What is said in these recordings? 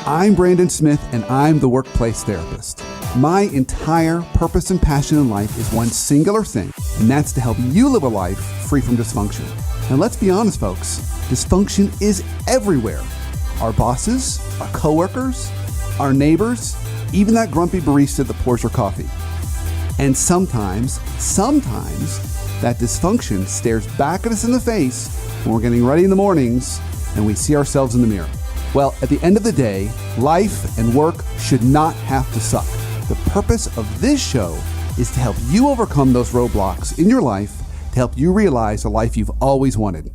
I'm Brandon Smith, and I'm the workplace therapist. My entire purpose and passion in life is one singular thing, and that's to help you live a life free from dysfunction. And let's be honest, folks, dysfunction is everywhere. Our bosses, our coworkers, our neighbors, even that grumpy barista that pours your coffee. And sometimes that dysfunction stares back at us in the face when we're getting ready in the mornings and we see ourselves in the mirror. Well, at the end of the day, life and work should not have to suck. The purpose of this show is to help you overcome those roadblocks in your life to help you realize the life you've always wanted.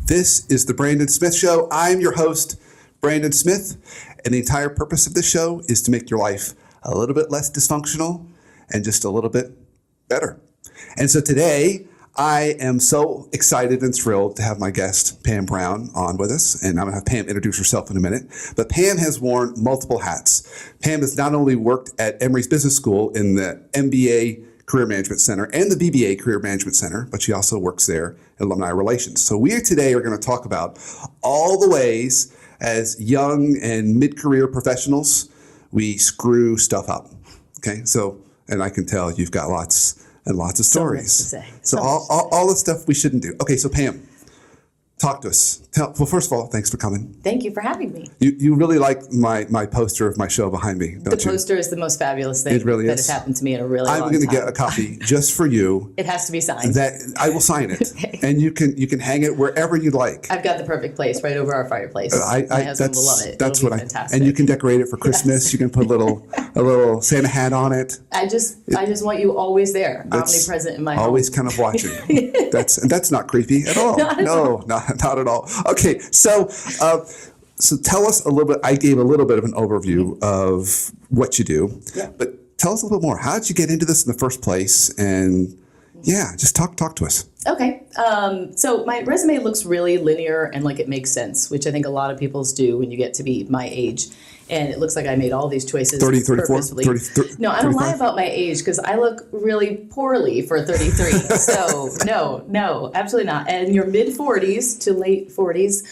This is the Brandon Smith Show. I'm your host, Brandon Smith, and the entire purpose of this show is to make your life a little bit less dysfunctional and just a little bit better. And so today, I am so excited and thrilled to have my guest, Pam Brown, on with us. And I'm going to have Pam introduce herself in a minute. But Pam has worn multiple hats. Pam has not only worked at Emory Business School in the MBA Career Management Center and the BBA Career Management Center, but she also works there in Alumni Relations. So we today are going to talk about all the ways as young and mid-career professionals we screw stuff up. Okay, so, and I can tell you've got lots and lots of stories. So all the stuff we shouldn't do. Okay, so Pam, talk to us. Well, first of all, thanks for coming. Thank you for having me. You really like my poster of my show behind me, don't you? The poster is the most fabulous thing it really that is. has happened to me in a really long time. I'm going to get a copy just for you. It has to be signed. That I will sign it, Okay. And you can hang it wherever you like. I've got the perfect place right over our fireplace. My husband will love it. That's It'll what be fantastic. And you can decorate it for Christmas. Yes. You can put a little Santa hat on it. I just want you always there, omnipresent in my home. Always kind of watching. That's not creepy at all. Not at all. Okay, so tell us a little bit. I gave a little bit of an overview of what you do, but tell us a little bit more. How did you get into this in the first place? And just talk to us. Okay, so my resume looks really linear and like it makes sense, which I think a lot of people's do when you get to be my age. And it looks like I made all these choices 34, purposefully. 30, no, I don't 35? Lie about my age because I look really poorly for 33. So no, absolutely not. And your mid 40s to late 40s,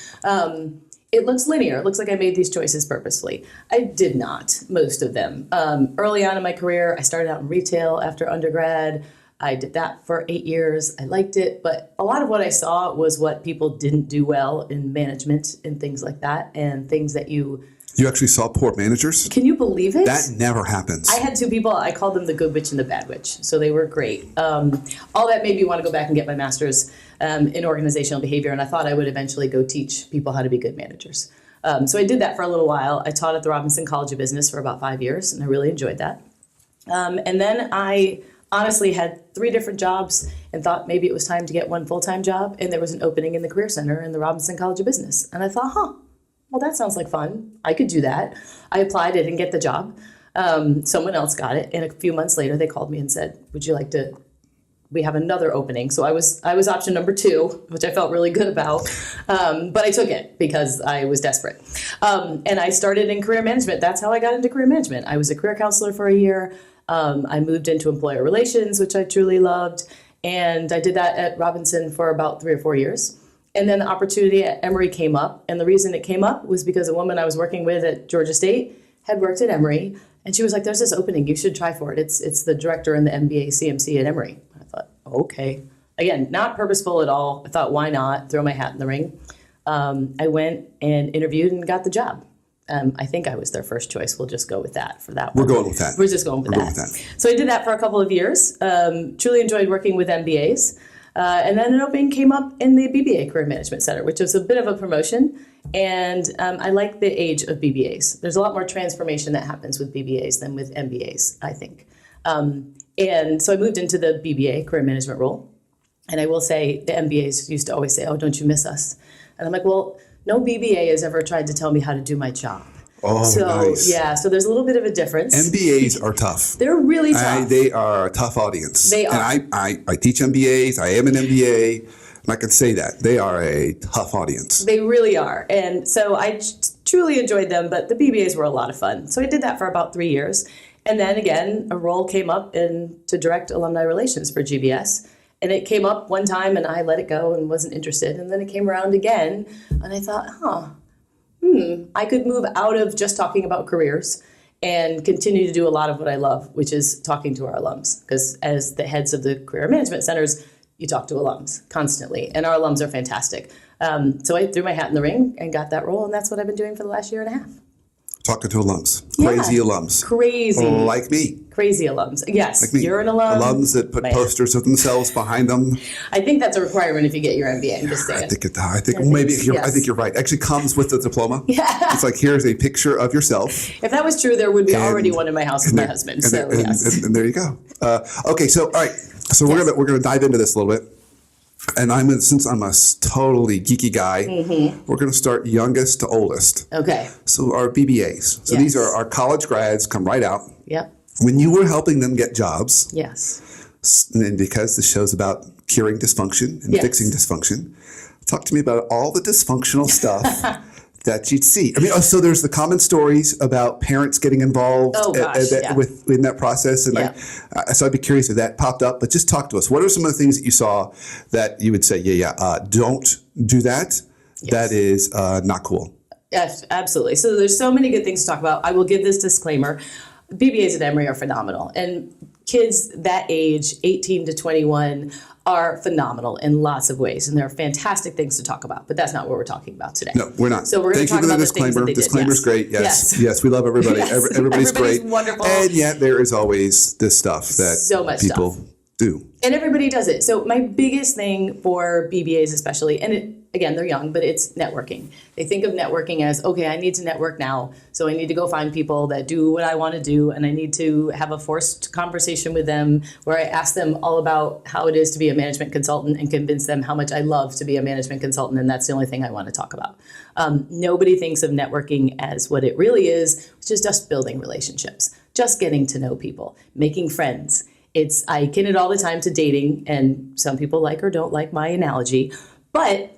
it looks linear. It looks like I made these choices purposefully. I did not, most of them. Early on in my career, I started out in retail after undergrad. I did that for 8 years. I liked it, but a lot of what I saw was what people didn't do well in management and things like that, and things that You actually saw poor managers? Can you believe it? That never happens. I had two people, I called them the good witch and the bad witch. So they were great. All that made me want to go back and get my master's in organizational behavior. And I thought I would eventually go teach people how to be good managers. So I did that for a little while. I taught at the Robinson College of Business for about 5 years, and I really enjoyed that. And then I honestly had 3 different jobs and thought maybe it was time to get one full-time job. And there was an opening in the Career Center in the Robinson College of Business. And I thought, well, that sounds like fun. I could do that. I applied, I didn't get the job. Someone else got it. And a few months later, they called me and said, would you like to, we have another opening. So I was option number 2, which I felt really good about. But I took it because I was desperate. And I started in career management. That's how I got into career management. I was a career counselor for a year. I moved into employer relations, which I truly loved. And I did that at Robinson for about 3 or 4 years. And then the opportunity at Emory came up. And the reason it came up was because a woman I was working with at Georgia State had worked at Emory. And she was like, there's this opening. You should try for it. It's the director in the MBA CMC at Emory. I thought, okay. Again, not purposeful at all. I thought, why not? Throw my hat in the ring. I went and interviewed and got the job. I think I was their first choice. We'll just go with that for that one. We're going with that. We're just going with that. So I did that for a couple of years. Truly enjoyed working with MBAs. And then an opening came up in the BBA Career Management Center, which was a bit of a promotion. And I like the age of BBAs. There's a lot more transformation that happens with BBAs than with MBAs, I think. And so I moved into the BBA Career Management role. And I will say the MBAs used to always say, oh, don't you miss us? And I'm like, well, no BBA has ever tried to tell me how to do my job. Oh, so, nice. Yeah, so there's a little bit of a difference. MBAs are tough. They're really tough. They are a tough audience. They are. And I teach MBAs. I am an MBA. And I can say that. They are a tough audience. They really are. And so I truly enjoyed them, but the BBAs were a lot of fun. So I did that for about 3 years. And then again, a role came up to direct alumni relations for GBS. And it came up one time and I let it go and wasn't interested. And then it came around again and I thought, I could move out of just talking about careers and continue to do a lot of what I love, which is talking to our alums. Because as the heads of the career management centers, you talk to alums constantly, and our alums are fantastic. So I threw my hat in the ring and got that role, and that's what I've been doing for the last year and a half. Talking to alums, crazy alums. Crazy. Like me. Crazy alums. Yes, Like me. You're an alum. Alums that put posters of themselves behind them. I think that's a requirement if you get your MBA. I'm just saying. I think you're right. Actually comes with the diploma. Yeah. It's like, here's a picture of yourself. If that was true, there would be already one in my house with my husband. And there you go. Okay, so all right. So we're gonna dive into this a little bit. And since I'm a totally geeky guy, we're going to start youngest to oldest. Okay. So our BBAs. So these are our college grads, come right out. Yep. When you were helping them get jobs. Yes. And because the show's about curing dysfunction and fixing dysfunction, talk to me about all the dysfunctional stuff that you'd see. I mean, so there's the common stories about parents getting involved in that process. And so I'd be curious if that popped up, but just talk to us. What are some of the things that you saw that you would say, don't do that? Yes. That is not cool. Yes, absolutely. So there's so many good things to talk about. I will give this disclaimer. BBAs at Emory are phenomenal. And kids that age, 18 to 21, are phenomenal in lots of ways, and there are fantastic things to talk about, but that's not what we're talking about today. No, we're not. So we're going to talk about the things that they did. Disclaimer's great. Yes, we love everybody. Everybody's great. Wonderful. And yet there is always this stuff that people do. And everybody does it. So my biggest thing for BBAs especially, and again, they're young, but it's networking. They think of networking as, okay, I need to network now. So I need to go find people that do what I want to do, and I need to have a forced conversation with them where I ask them all about how it is to be a management consultant and convince them how much I love to be a management consultant, and that's the only thing I want to talk about. Nobody thinks of networking as what it really is, which is just building relationships, just getting to know people, making friends. I akin it all the time to dating, and some people like or don't like my analogy, but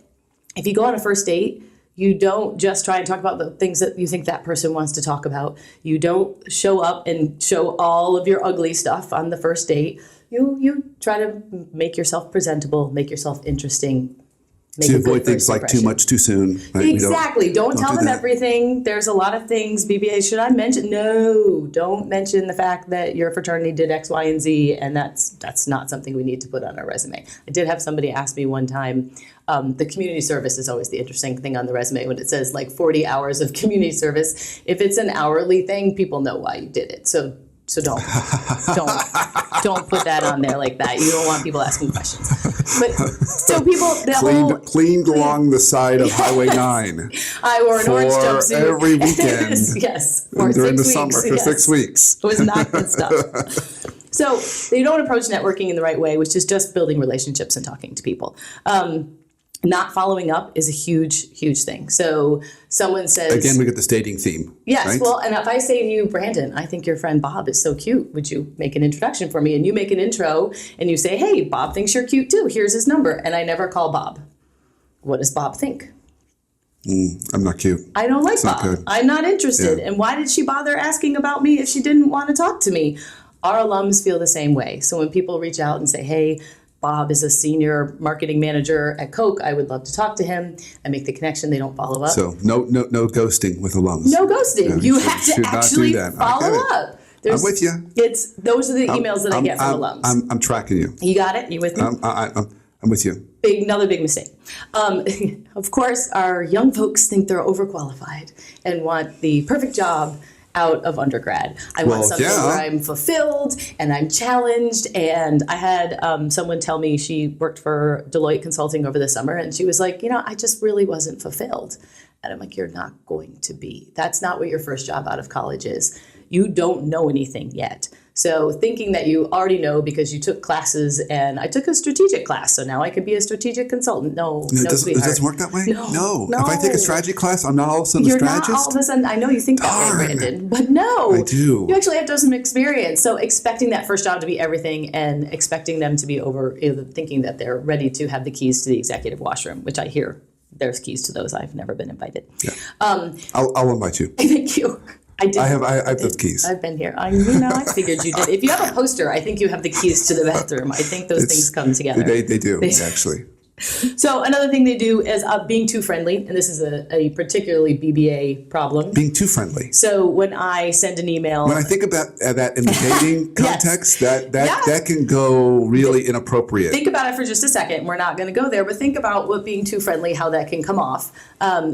if you go on a first date, you don't just try and talk about the things that you think that person wants to talk about. You don't show up and show all of your ugly stuff on the first date. You try to make yourself presentable, make yourself interesting. To avoid things like too much too soon. Right? Exactly. Don't tell them everything. There's a lot of things. BBA, should I mention? No, don't mention the fact that your fraternity did X, Y, and Z, and that's not something we need to put on our resume. I did have somebody ask me one time, the community service is always the interesting thing on the resume when it says like 40 hours of community service. If it's an hourly thing, people know why you did it. So don't put that on there like that. You don't want people asking questions. But so people cleaned along the side of Highway 9. I wore an orange jumpsuit every weekend. Yes, during the summer for 6 weeks. It was not good stuff. So they don't approach networking in the right way, which is just building relationships and talking to people. Not following up is a huge, huge thing. So someone says... Again, we get this dating theme. Yes. Right? Well, and if I say to you, Brandon, I think your friend Bob is so cute. Would you make an introduction for me? And you make an intro and you say, hey, Bob thinks you're cute too. Here's his number. And I never call Bob. What does Bob think? I'm not cute. I don't like Bob. I'm not interested. Yeah. And why did she bother asking about me if she didn't want to talk to me? Our alums feel the same way. So when people reach out and say, hey, Bob is a senior marketing manager at Coke, I would love to talk to him. I make the connection. They don't follow up. So no ghosting with alums. No ghosting. Yeah, you have to actually follow up. I'm with you. Those are the emails that I get from alums. I'm tracking you. You got it? You with me? I'm with you. Another big mistake. Of course, our young folks think they're overqualified and want the perfect job out of undergrad. I want something where I'm fulfilled and I'm challenged. And I had someone tell me she worked for Deloitte Consulting over the summer, and she was like, I just really wasn't fulfilled. And I'm like, you're not going to be. That's not what your first job out of college is. You don't know anything yet. So thinking that you already know because you took classes, and I took a strategic class, so now I could be a strategic consultant. No, it doesn't work that way? No. If I take a strategy class, I'm not all of a sudden a strategist? You're not all of a sudden. I know you think that way, Brandon, but no. I do. You actually have to have some experience. So expecting that first job to be everything and expecting them to be thinking that they're ready to have the keys to the executive washroom, which I hear there's keys to those. I've never been invited. Yeah. I'll invite you. Thank you. I did. I have those keys. I've been here. I figured you did. If you have a poster, I think you have the keys to the bathroom. I think those things come together. They do, actually. So another thing they do is being too friendly, and this is a particularly BBA problem. Being too friendly. So when I send an email, When I think about that in the dating context, Yes. that can go really inappropriate. think about it for just a second. We're not going to go there, but think about what being too friendly, how that can come off.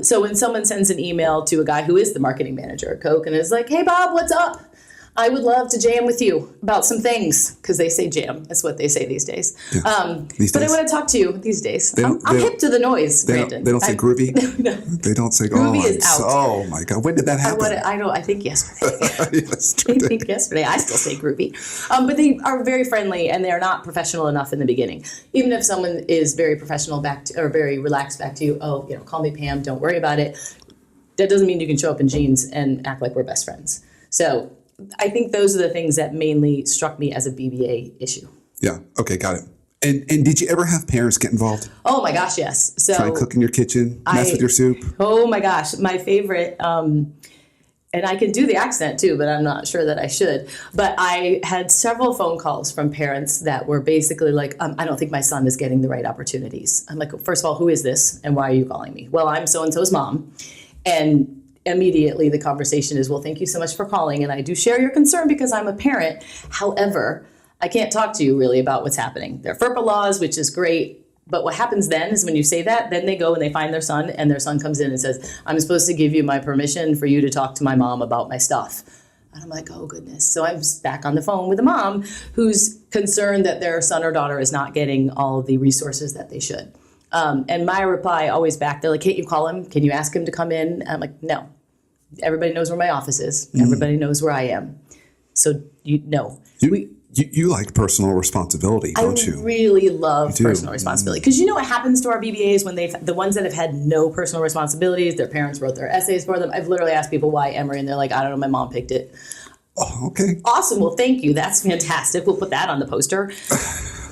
So when someone sends an email to a guy who is the marketing manager at Coke and is like, "Hey Bob, what's up? I would love to jam with you about some things," because they say jam. That's what they say these days. These But I days. want to talk to you these days. don't- I'm they hip to the noise, Brandon. They don't say groovy. No. They don't say Groovy is out. Oh my God! When did that happen? I think yesterday. Yes, I think yesterday. I still say groovy. But they are very friendly and they're not professional enough in the beginning. Even if someone is very professional or very relaxed back to you, call me Pam, don't worry about it. That doesn't mean you can show up in jeans and act like we're best friends. So I think those are the things that mainly struck me as a BBA issue. Yeah. Okay. Got it. And did you ever have parents get involved? Oh my gosh, yes. So Try and cook in your kitchen, mess with your soup? Oh my gosh, my favorite, and I can do the accent too, but I'm not sure that I should. But I had several phone calls from parents that were basically like, I don't think my son is getting the right opportunities. I'm like, first of all, who is this and why are you calling me? Well, I'm so-and-so's mom. And immediately the conversation is, well, thank you so much for calling. And I do share your concern because I'm a parent. However, I can't talk to you really about what's happening. There are FERPA laws, which is great. But what happens then is when you say that, then they go and they find their son and their son comes in and says, I'm supposed to give you my permission for you to talk to my mom about my stuff. And I'm like, oh goodness. So I'm back on the phone with a mom who's concerned that their son or daughter is not getting all of the resources that they should. And my reply always back, they're like, can't you call him? Can you ask him to come in? And I'm like, no. Everybody knows where my office is. Everybody knows where I am. So You like personal responsibility, don't you? I really love personal responsibility. Because you know what happens to our BBAs when the ones that have had no personal responsibilities, their parents wrote their essays for them. I've literally asked people why Emory, and they're like, I don't know, my mom picked it. Oh, okay. Awesome. Well, thank you. That's fantastic. We'll put that on the poster.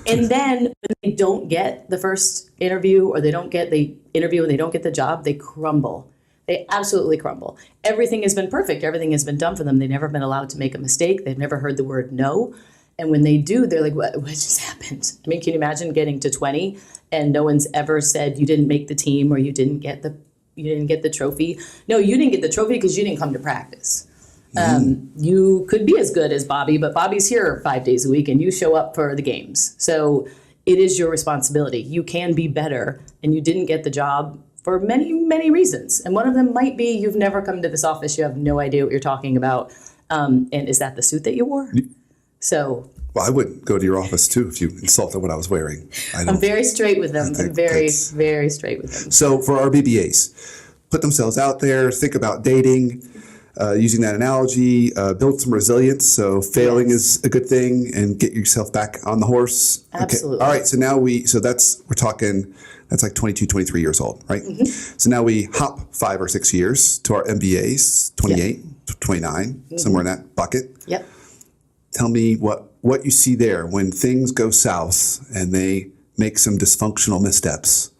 And then when they don't get the first interview or they don't get the interview and they don't get the job, they crumble. They absolutely crumble. Everything has been perfect. Everything has been done for them. They've never been allowed to make a mistake. They've never heard the word no. And when they do, they're like, what just happened? I mean, can you imagine getting to 20 and no one's ever said you didn't make the team or you didn't get the trophy? No, you didn't get the trophy because you didn't come to practice. You could be as good as Bobby, but Bobby's here 5 days a week and you show up for the games. So it is your responsibility. You can be better and you didn't get the job for many, many reasons. And one of them might be you've never come to this office. You have no idea what you're talking about. And is that the suit that you wore? So. Well, I wouldn't go to your office too if you insulted what I was wearing. I'm very straight with them. I'm very, very straight with them. So for our BBAs, put themselves out there, think about dating, using that analogy, build some resilience. So failing is a good thing and get yourself back on the horse. Absolutely. Okay. All right. So now that's like 22, 23 years old, right? So now we hop 5 or 6 years to our MBAs, 28, 29, somewhere in that bucket. Yep. Tell me what you see there when things go south and they make some dysfunctional missteps.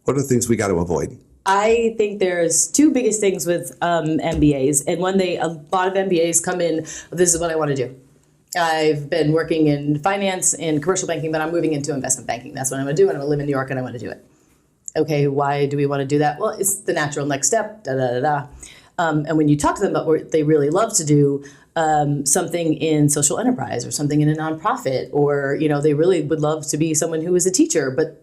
What are the things we got to avoid? I think there's two biggest things with MBAs, and a lot of MBAs come in, this is what I want to do. I've been working in finance and commercial banking, but I'm moving into investment banking. That's what I'm going to do, and I'm going to live in New York, and I want to do it. Okay, why do we want to do that? Well, it's the natural next step, and when you talk to them about what they really love to do, something in social enterprise or something in a nonprofit, or they really would love to be someone who is a teacher, but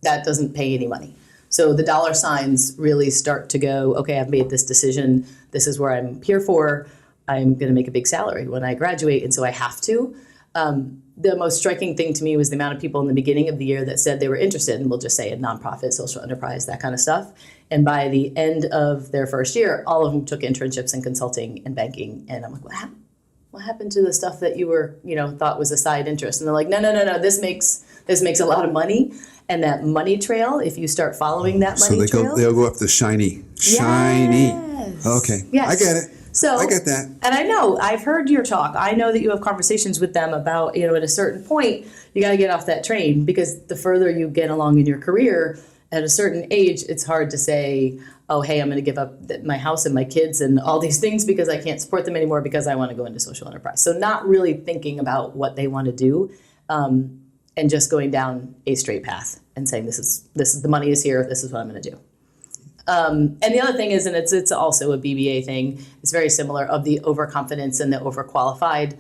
that doesn't pay any money. So the dollar signs really start to go, okay, I've made this decision. This is where I'm here for. I'm going to make a big salary when I graduate, and so I have to. The most striking thing to me was the amount of people in the beginning of the year that said they were interested, and we'll just say in nonprofit, social enterprise, that kind of stuff. And by the end of their first year, all of them took internships in consulting and banking. And I'm like, what happened to the stuff that you were, thought was a side interest? And they're like, no, this makes a lot of money. And that money trail, if you start following that money trail. So they'll go up the shiny. Yes. Okay. Yes. I get it. So I get that. And I know, I've heard your talk. I know that you have conversations with them about, at a certain point, you got to get off that train, because the further you get along in your career, at a certain age, it's hard to say, oh, hey, I'm going to give up my house and my kids and all these things because I can't support them anymore because I want to go into social enterprise. So not really thinking about what they want to do. And and just going down a straight path and saying, this is the money is here, this is what I'm going to do. And the other thing is, and it's also a BBA thing, it's very similar, of the overconfidence and the overqualified.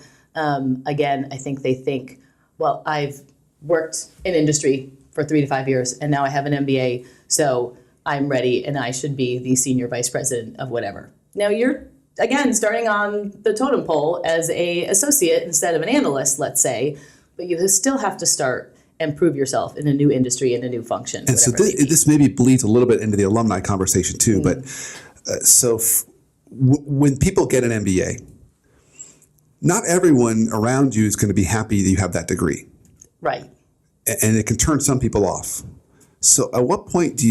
Again, I think they think, well, I've worked in industry for 3 to 5 years, and now I have an MBA, so I'm ready, and I should be the senior vice president of whatever. Now you're, again, starting on the totem pole as a associate instead of an analyst, let's say, but you still have to start and prove yourself in a new industry, in a new function. And so this maybe bleeds a little bit into the alumni conversation too, but when people get an MBA, not everyone around you is going to be happy that you have that degree. Right. And it can turn some people off. So at what point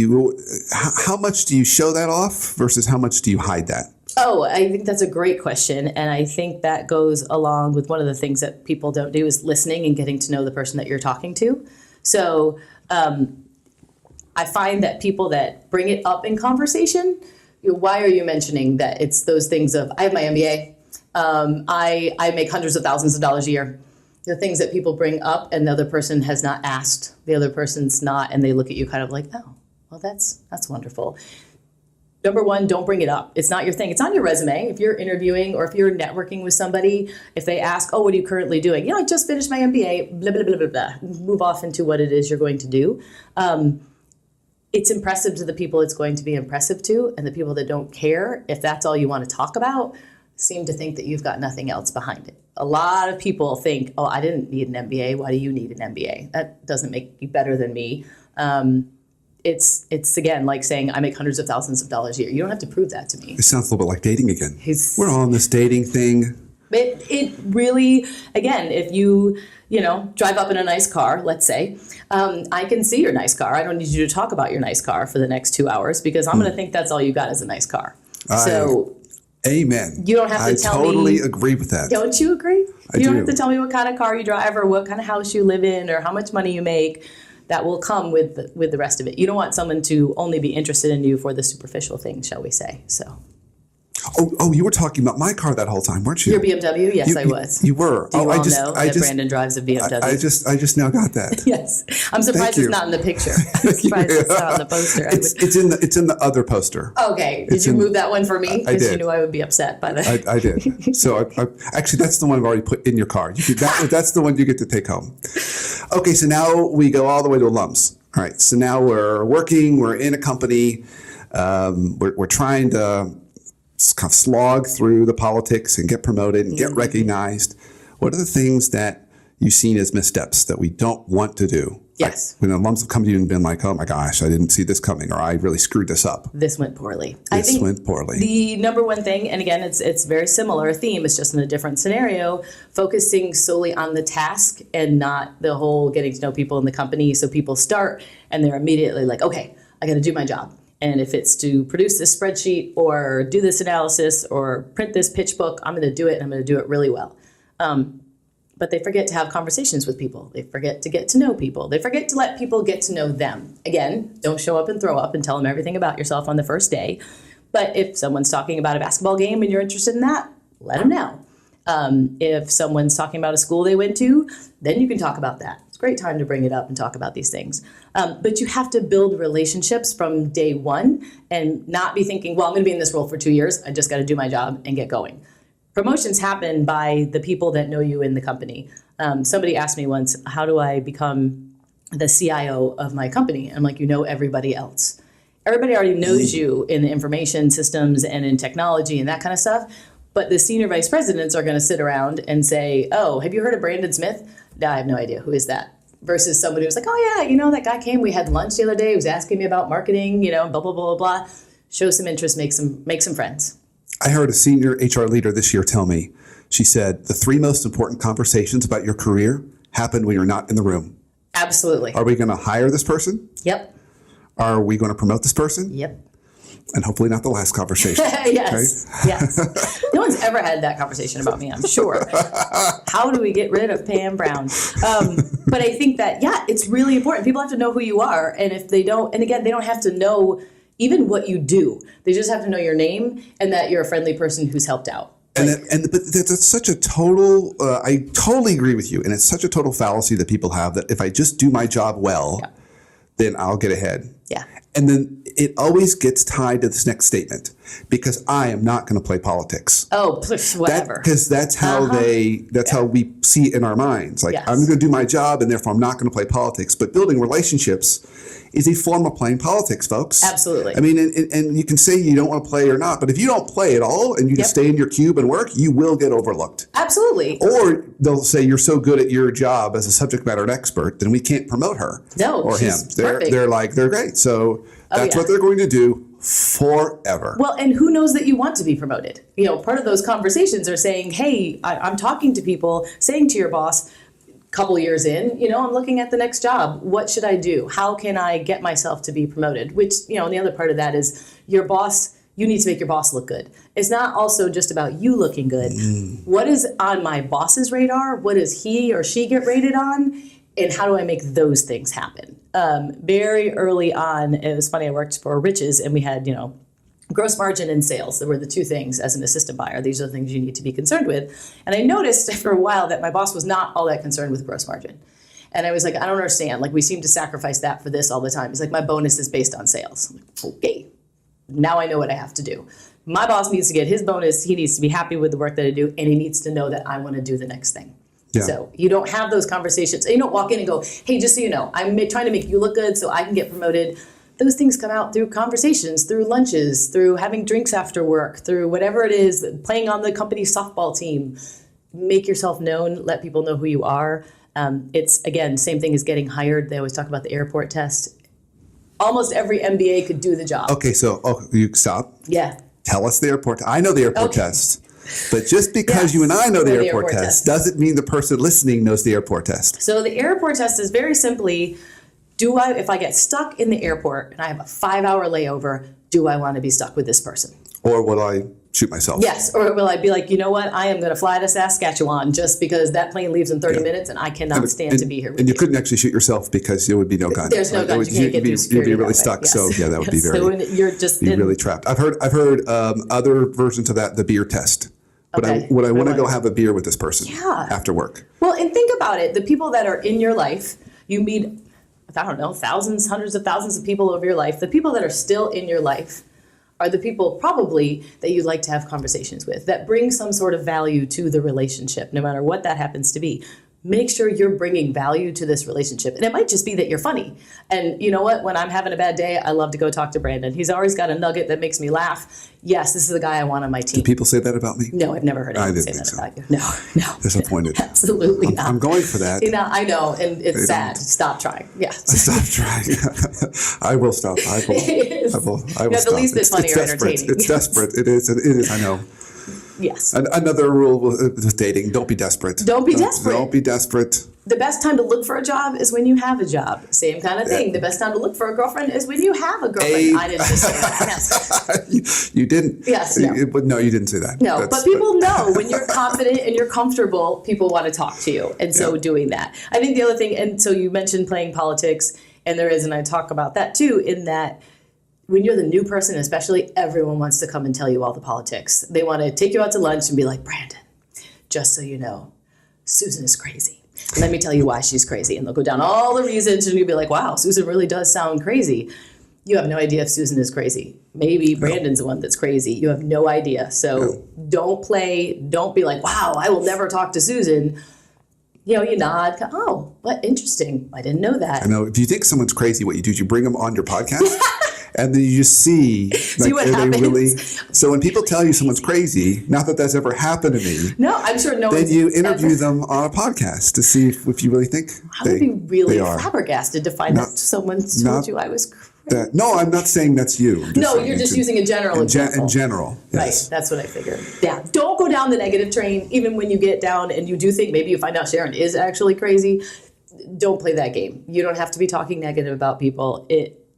how much do you show that off versus how much do you hide that? Oh, I think that's a great question. And I think that goes along with one of the things that people don't do is listening and getting to know the person that you're talking to. So I find that people that bring it up in conversation, why are you mentioning that? It's those things of, I have my MBA. I make hundreds of thousands of dollars a year. The things that people bring up and the other person has not asked, the other person's not, and they look at you kind of like, oh, well, that's wonderful. Number one, don't bring it up. It's not your thing. It's on your resume. If you're interviewing or if you're networking with somebody, if they ask, oh, what are you currently doing? I just finished my MBA, blah, blah, blah, blah, blah. Move off into what it is you're going to do. It's impressive to the people it's going to be impressive to, and the people that don't care, if that's all you want to talk about, seem to think that you've got nothing else behind it. A lot of people think, oh, I didn't need an MBA. Why do you need an MBA? That doesn't make you better than me. It's again, like saying I make hundreds of thousands of dollars a year. You don't have to prove that to me. It sounds a little bit like dating again. We're on this dating thing. It really, again, if you drive up in a nice car, let's say, I can see your nice car. I don't need you to talk about your nice car for the next 2 hours because I'm going to think that's all you got is a nice car. Amen. You don't have to tell me. I totally agree with that. Don't you agree? I you don't do. have to tell me what kind of car you drive or what kind of house you live in or how much money you make. That will come with the rest of it. You don't want someone to only be interested in you for the superficial things, shall we say? So. Oh, you were talking about my car that whole time, weren't you? Your BMW? Yes, I was. You were. Do you all know that Brandon drives a BMW? I just now got that. Yes. I'm surprised it's not in the picture. I'm surprised it's not on the poster. It's in the other poster. Okay. Did you move that one for me? I did. Because you knew I would be upset by that. I did. So actually, that's the one I've already put in your car. That's the one you get to take home. Okay, so now we go all the way to alums. All right, so now we're working. We're in a company. We're trying to kind of slog through the politics and get promoted and get recognized. What are the things that you've seen as missteps that we don't want to do? Yes. Like when alums have come to you and been like, oh my gosh, I didn't see this coming, or I really screwed this up. This went poorly. This went poorly. The number one thing, and again, it's very similar theme, it's just in a different scenario, focusing solely on the task and not the whole getting to know people in the company. So people start and they're immediately like, okay, I got to do my job. And if it's to produce this spreadsheet or do this analysis or print this pitch book, I'm going to do it and I'm going to do it really well. But they forget to have conversations with people. They forget to get to know people. They forget to let people get to know them. Again, don't show up and throw up and tell them everything about yourself on the first day. But if someone's talking about a basketball game and you're interested in that, let them know. If someone's talking about a school they went to, then you can talk about that. It's a great time to bring it up and talk about these things. But you have to build relationships from day one and not be thinking, well, I'm going to be in this role for 2 years. I just got to do my job and get going. Promotions happen by the people that know you in the company. Somebody asked me once, how do I become the CIO of my company? I'm like, everybody else. Everybody already knows you in the information systems and in technology and that kind of stuff. But the senior vice presidents are going to sit around and say, oh, have you heard of Brandon Smith? No, I have no idea. Who is that? Versus somebody who's like, oh, yeah, that guy came. We had lunch the other day. He was asking me about marketing, blah, blah, blah, blah, blah. Show some interest, make some friends. I heard a senior HR leader this year tell me, she said, the 3 most important conversations about your career happen when you're not in the room. Absolutely. Are we going to hire this person? Yep. Are we going to promote this person? Yep. And hopefully not the last conversation. Yes. Okay? Yes. No one's ever had that conversation about me, I'm sure. How do we get rid of Pam Brown? But I think that, it's really important. People have to know who you are. And if they don't, and again, they don't have to know even what you do. They just have to know your name and that you're a friendly person who's helped out. But that's such a total. I totally agree with you, and it's such a total fallacy that people have that if I just do my job well, then I'll get ahead. Yeah. And then it always gets tied to this next statement because I am not going to play politics. Oh, whatever. Because that's how how we see it in our minds. Like I'm going to do my job and therefore I'm not going to play politics. But building relationships is a form of playing politics, folks. Absolutely. I mean, and you can say you don't want to play or not, but if you don't play at all and you just stay in your cube and work, you will get overlooked. Absolutely. Or they'll say you're so good at your job as a subject matter expert, then we can't promote her or him. They're great. So that's what they're going to do forever. Well, and who knows that you want to be promoted? You know, part of those conversations are saying, hey, I'm talking to people, saying to your boss, couple years in, you know, I'm looking at the next job. What should I do? How can I get myself to be promoted? Which, you know, and the other part of that is your boss, you need to make your boss look good. It's not also just about you looking good. What is on my boss's radar? What does he or she get rated on? And how do I make those things happen? Very early on, it was funny, I worked for Riches and we had, you know, gross margin and sales. There were the two things as an assistant buyer. These are the things you need to be concerned with. And I noticed after a while that my boss was not all that concerned with gross margin. And I was like, I don't understand. Like, we seem to sacrifice that for this all the time. He's like, my bonus is based on sales. I'm like, okay, now I know what I have to do. My boss needs to get his bonus. He needs to be happy with the work that I do. And he needs to know that I want to do the next thing. Yeah. So you don't have those conversations. You don't walk in and go, hey, just so you know, I'm trying to make you look good so I can get promoted. Those things come out through conversations, through lunches, through having drinks after work, through whatever it is, playing on the company softball team. Make yourself known, let people know who you are. It's, again, same thing as getting hired. They always talk about the airport test. Almost every MBA could do the job. Okay, so you stop. Yeah. Tell us the airport. I know the airport test. But just because you and I know the airport test doesn't mean the person listening knows the airport test. So the airport test is very simply, if I get stuck in the airport and I have a 5-hour layover, do I want to be stuck with this person? Or will I shoot myself? Yes. Or will I be like, you know what? I am going to fly to Saskatchewan just because that plane leaves in 30 minutes and I cannot stand to be here with you. And you couldn't actually shoot yourself because there would be no gun. There's no gun. You can't get through security. You'd be really stuck. Yes. So yeah, that would be you're just really trapped. I've heard other versions of that, the beer test. Would I want to go have a beer with this person after work? Well, and think about it. The people that are in your life, you meet, I don't know, thousands, hundreds of thousands of people over your life. The people that are still in your life are the people probably that you'd like to have conversations with, that bring some sort of value to the relationship, no matter what that happens to be. Make sure you're bringing value to this relationship. And it might just be that you're funny. And you know what? When I'm having a bad day, I love to go talk to Brandon. He's always got a nugget that makes me laugh. Yes, this is the guy I want on my team. Do people say that about me? No, I've never heard anyone say that about you. No. Disappointed. Absolutely not. I'm going for that. I know, and it's sad. Stop trying. Yeah. Stop trying. I will stop. I will stop. The least bit funny or entertaining. It's desperate. It is. I know. Yes. Another rule with dating, don't be desperate. Don't be desperate. Don't be desperate. The best time to look for a job is when you have a job. Same kind of thing. The best time to look for a girlfriend is when you have a girlfriend. I didn't just say that. You didn't? Yes. No. No, you didn't say that. No, but people know when you're confident and you're comfortable, people want to talk to you. And so doing that. I think the other thing, and so you mentioned playing politics, and there is, and I talk about that too, in that when you're the new person, especially, everyone wants to come and tell you all the politics. They want to take you out to lunch and be like, Brandon, just so you know, Susan is crazy. Let me tell you why she's crazy. And they'll go down all the reasons and you'll be like, wow, Susan really does sound crazy. You have no idea if Susan is crazy. Maybe Brandon's the one that's crazy. You have no idea. So don't be like, wow, I will never talk to Susan. You nod. Oh, what interesting. I didn't know that. I know. If you think someone's crazy, what you do is you bring them on your podcast. And then you just see what happens. So when people tell you someone's crazy, not that that's ever happened to me. No, I'm sure no. Then you interview them on a podcast to see if you really think I would be really flabbergasted to find that someone told you I was crazy. No, I'm not saying that's you. You're just using a general example. In general, yes. Right, that's what I figured. Yeah, don't go down the negative train, even when you get down and you do think maybe you find out Sharon is actually crazy. Don't play that game. You don't have to be talking negative about people.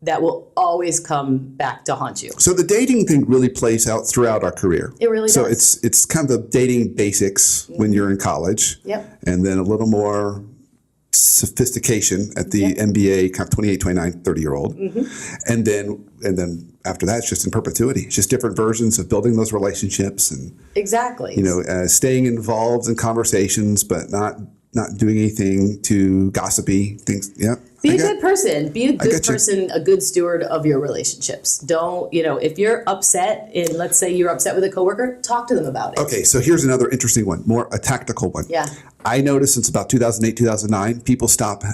That will always come back to haunt you. So the dating thing really plays out throughout our career. It really does. So it's kind of the dating basics when you're in college. Yep. And then a little more sophistication at the MBA, kind of 28, 29, 30-year-old. And then after that, it's just in perpetuity. It's just different versions of building those relationships and exactly, staying involved in conversations, but not doing anything too gossipy things. Yeah. Be a good person. Be a good person, a good steward of your relationships. Don't, if you're upset, let's say you're upset with a coworker, talk to them about it. Okay, so here's another interesting one, more a tactical one. Yeah. I noticed since about 2008, 2009, people stopped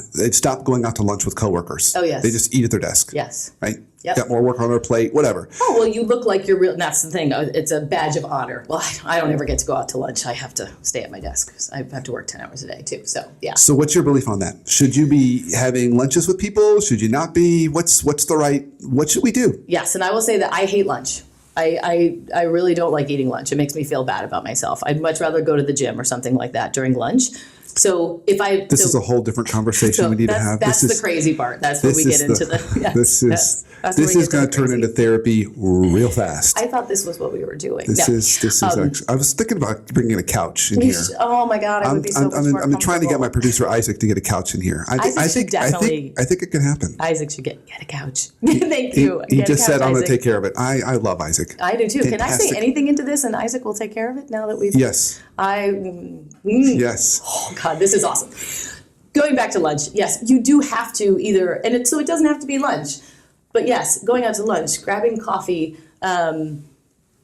going out to lunch with coworkers. Oh, yes. They just eat at their desk. Yes. Right? Yep. Got more work on their plate, whatever. Oh, well, you look like you're real. And that's the thing. It's a badge of honor. Well, I don't ever get to go out to lunch. I have to stay at my desk because I have to work 10 hours a day too. So, yeah. So what's your belief on that? Should you be having lunches with people? Should you not be? What should we do? Yes, and I will say that I hate lunch. I really don't like eating lunch. It makes me feel bad about myself. I'd much rather go to the gym or something like that during lunch. So this is a whole different conversation we need to have. That's the crazy part. That's where we get into the. Yes, this is going to turn into therapy real fast. I thought this was what we were doing. This is actually. I was thinking about bringing a couch in here. Oh my God, I would be so much more comfortable. I'm trying to get my producer Isaac to get a couch in here. I think it can happen. Isaac should get a couch. Thank you. He just said, "I'm going to take care of it." I love Isaac. I do too. Fantastic. Can I say anything into this, and Isaac will take care of it now that we've? Yes. Yes. Oh God, this is awesome. Going back to lunch, yes, you do have to either, so it doesn't have to be lunch, but yes, going out to lunch, grabbing coffee,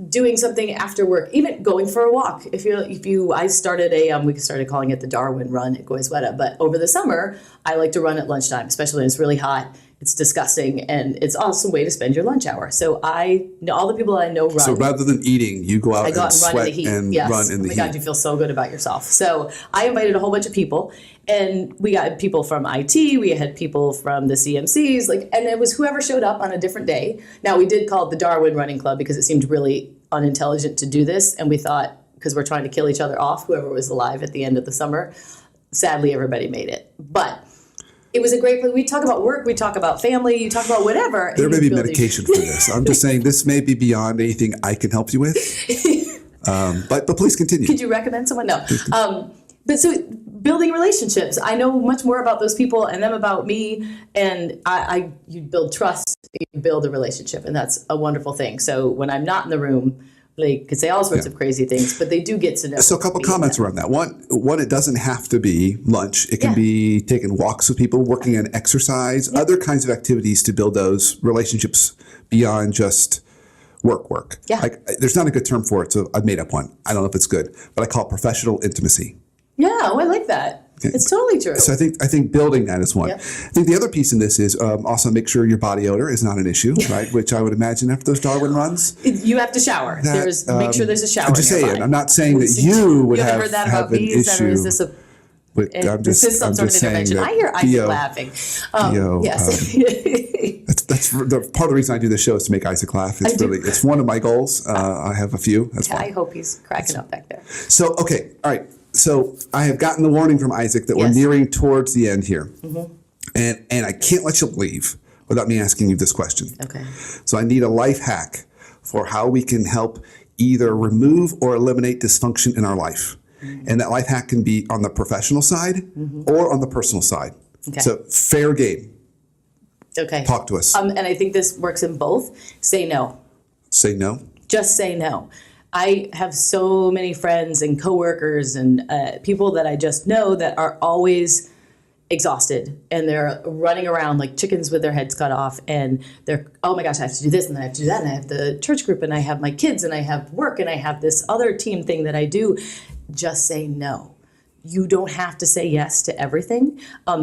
doing something after work, even going for a walk. I started we started calling it the Darwin Run at Goizueta, but over the summer, I like to run at lunchtime, especially when it's really hot. It's disgusting, and it's also a way to spend your lunch hour. So all the people I know run. So rather than eating, you go out and sweat run in the heat. Run in the heat. Oh my God, you feel so good about yourself. So I invited a whole bunch of people, and we got people from IT, we had people from the CMCs, and it was whoever showed up on a different day. Now, we did call it the Darwin Running Club because it seemed really unintelligent to do this, and we thought, because we're trying to kill each other off, whoever was alive at the end of the summer. Sadly, everybody made it. But it was a great place. We talk about work, we talk about family, you talk about whatever. There may be medication for this. I'm just saying this may be beyond anything I can help you with. But please continue. Could you recommend someone? No. But so building relationships. I know much more about those people and them about me. And you build trust, you build a relationship. And that's a wonderful thing. So when I'm not in the room, they could say all sorts of crazy things, but they do get to know. So a couple comments around that. One, it doesn't have to be lunch. It can be taking walks with people, working on exercise, other kinds of activities to build those relationships beyond just work. Yeah. There's not a good term for it, so I've made up one. I don't know if it's good, but I call it professional intimacy. Yeah, I like that. Okay. It's totally true. So I think building that is one. Yep. I think the other piece in this is also make sure your body odor is not an issue, right? Which I would imagine after those Darwin runs. You have to shower. Make sure there's a shower. I'm just saying. I'm not saying that you would have heard that about me. Is this a? This is some sort of intervention. I hear Isaac laughing. Yes. That's part of the reason I do this show is to make Isaac laugh. It's one of my goals. I have a few. That's fine. I hope he's cracking up back there. So, okay. All right. So I have gotten the warning from Isaac that we're nearing towards the end here. Mm-hmm. And I can't let you leave without me asking you this question. Okay. So I need a life hack for how we can help either remove or eliminate dysfunction in our life. Mm-hmm. And that life hack can be on the professional side or on the personal side. Okay. So fair game. Okay. Talk to us. And I think this works in both. Say no. Say no? Just say no. I have so many friends and coworkers and people that I just know that are always exhausted and they're running around like chickens with their heads cut off and they're, oh my gosh, I have to do this and I have to do that and I have the church group and I have my kids and I have work and I have this other team thing that I do. Just say no. You don't have to say yes to everything.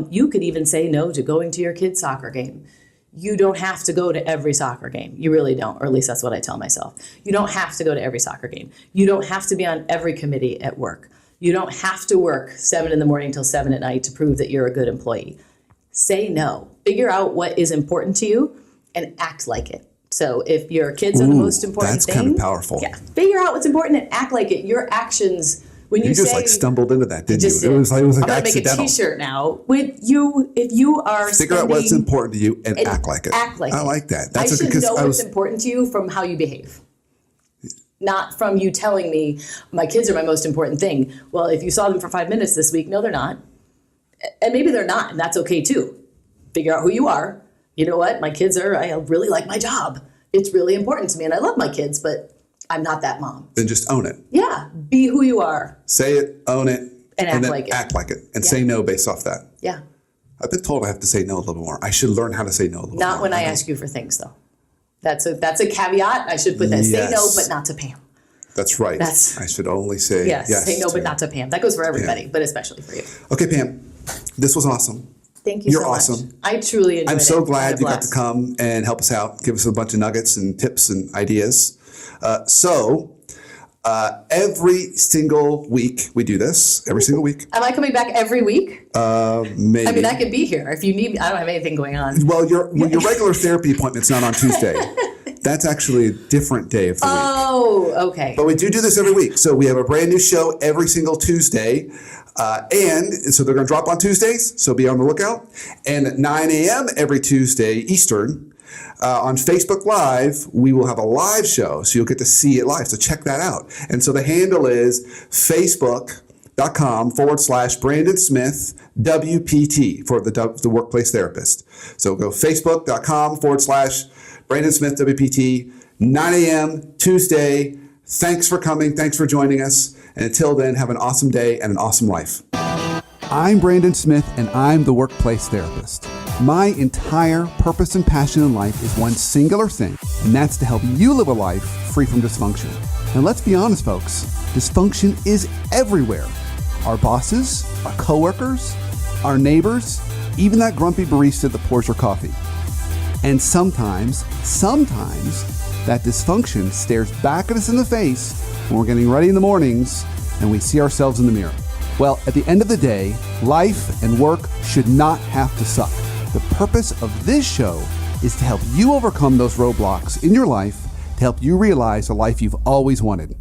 You could even say no to going to your kid's soccer game. You don't have to go to every soccer game. You really don't, or at least that's what I tell myself. You don't have to go to every soccer game. You don't have to be on every committee at work. You don't have to work 7 a.m. till 7 p.m. to prove that you're a good employee. Say no. Figure out what is important to you and act like it. So if your kids are the most important thing. That's kind of powerful. Yeah. Figure out what's important and act like it. Your actions. When you just stumbled into that, didn't you? It was like I'm accidental. Gonna make a T-shirt now. If you are figure out what's important to you and act like it. Act like it. I like that. I should know what's important to you from how you behave, not from you telling me my kids are my most important thing. Well, if you saw them for 5 minutes this week, no, they're not. And maybe they're not, and that's okay too. Figure out who you are. You know what? My kids I really like my job. It's really important to me, and I love my kids, but I'm not that mom. Then just own it. Yeah. Be who you are. Say it, own it, and act then like it. Act like it. And say no based off that. Yeah. I've been told I have to say no a little more. I should learn how to say no a little more. Not when I ask you for things, though. That's a caveat. I should put that. Yes. Say no, but not to Pam. That's right. I should only say yes. Say no, but not to Pam. That goes for everybody, but especially for you. Okay, Pam. This was awesome. Thank you You're so much. awesome. I truly enjoyed it. I'm so glad you got blast. to come and help us out, give us a bunch of nuggets and tips and ideas. Every single week we do this. Every single week. Am I coming back every week? Maybe. I mean, I could be here if you need me. I don't have anything going on. Well, your regular therapy appointment's not on Tuesday. That's actually a different day of the week. Oh, okay. But we do this every week. So we have a brand new show every single Tuesday. And so they're going to drop on Tuesdays. So be on the lookout. And at 9 a.m. every Tuesday Eastern, on Facebook Live, we will have a live show. So you'll get to see it live. So check that out. And so the handle is facebook.com/Brandon Smith WPT for the workplace therapist. So go facebook.com/Brandon Smith WPT, 9 a.m. Tuesday. Thanks for coming. Thanks for joining us. And until then, have an awesome day and an awesome life. I'm Brandon Smith, and I'm the workplace therapist. My entire purpose and passion in life is one singular thing, and that's to help you live a life free from dysfunction. And let's be honest, folks, dysfunction is everywhere. Our bosses, our coworkers, our neighbors, even that grumpy barista that pours your coffee. And sometimes that dysfunction stares back at us in the face when we're getting ready in the mornings and we see ourselves in the mirror. Well, at the end of the day, life and work should not have to suck. The purpose of this show is to help you overcome those roadblocks in your life to help you realize the life you've always wanted.